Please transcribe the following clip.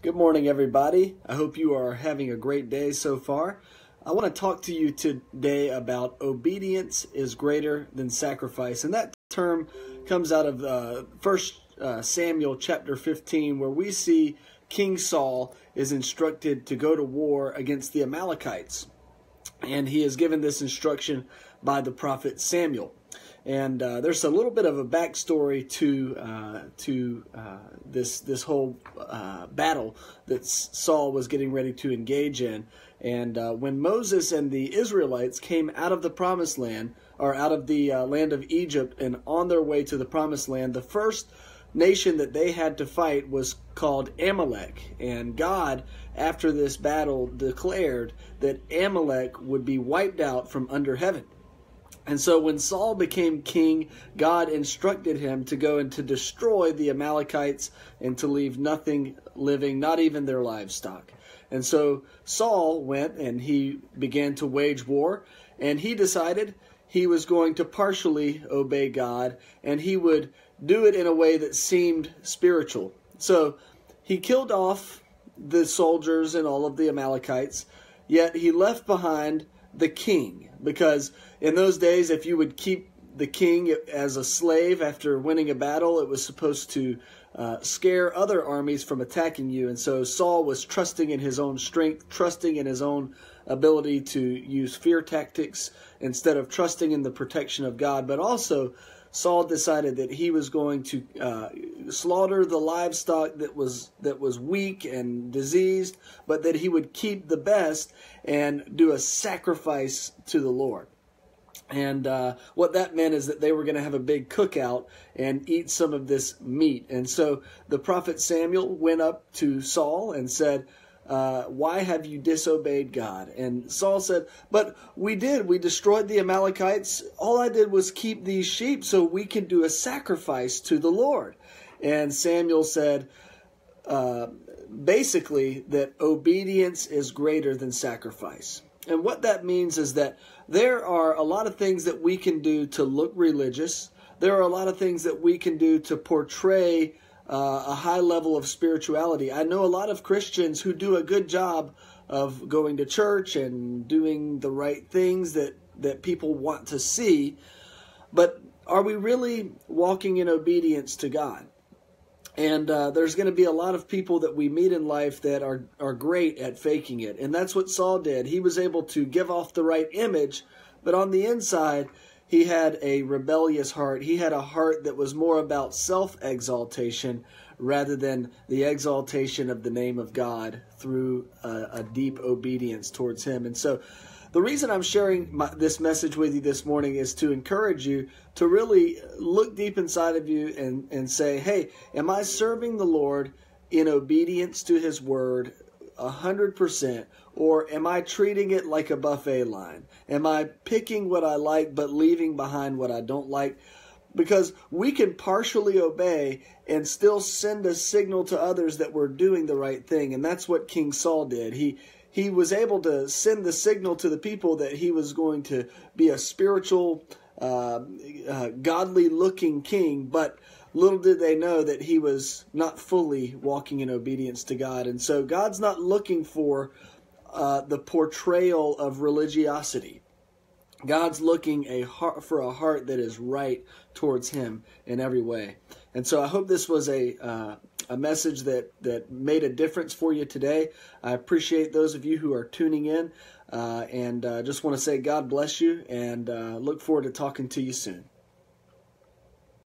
Good morning, everybody. I hope you are having a great day so far. I want to talk to you today about obedience is greater than sacrifice. And that term comes out of 1 Samuel chapter 15, where we see King Saul is instructed to go to war against the Amalekites. And he is given this instruction by the prophet Samuel. And there's a little bit of a backstory to this whole battle that Saul was getting ready to engage in. And when Moses and the Israelites came out of the promised land, or out of the land of Egypt, and on their way to the promised land, the first nation that they had to fight was called Amalek. And God, after this battle, declared that Amalek would be wiped out from under heaven. And so when Saul became king, God instructed him to go and to destroy the Amalekites and to leave nothing living, not even their livestock. And so Saul went and he began to wage war, and he decided he was going to partially obey God, and he would do it in a way that seemed spiritual. So he killed off the soldiers and all of the Amalekites, yet he left behind the king, because in those days, if you would keep the king as a slave after winning a battle, it was supposed to scare other armies from attacking you. And so Saul was trusting in his own strength, trusting in his own ability to use fear tactics instead of trusting in the protection of God. But also, Saul decided that he was going to slaughter the livestock that was weak and diseased, but that he would keep the best and do a sacrifice to the Lord. And what that meant is that they were going to have a big cookout and eat some of this meat. And so the prophet Samuel went up to Saul and said, why have you disobeyed God? And Saul said, but we did. We destroyed the Amalekites. All I did was keep these sheep so we can do a sacrifice to the Lord. And Samuel said, basically, that obedience is greater than sacrifice. And what that means is that there are a lot of things that we can do to look religious. There are a lot of things that we can do to portray a high level of spirituality. I know a lot of Christians who do a good job of going to church and doing the right things that people want to see, but are we really walking in obedience to God? And there's going to be a lot of people that we meet in life that are great at faking it. And that's what Saul did. He was able to give off the right image, but on the inside, he had a rebellious heart. He had a heart that was more about self-exaltation rather than the exaltation of the name of God through a deep obedience towards Him. And so the reason I'm sharing this message with you this morning is to encourage you to really look deep inside of you and say, hey, am I serving the Lord in obedience to His Word 100%, or am I treating it like a buffet line? Am I picking what I like but leaving behind what I don't like? Because we can partially obey and still send a signal to others that we're doing the right thing. And that's what King Saul did. He was able to send the signal to the people that he was going to be a spiritual, godly-looking king, but little did they know that he was not fully walking in obedience to God. And so God's not looking for the portrayal of religiosity. God's looking for a heart that is right towards Him in every way. And so I hope this was a message that made a difference for you today. I appreciate those of you who are tuning in, and just want to say God bless you, and look forward to talking to you soon.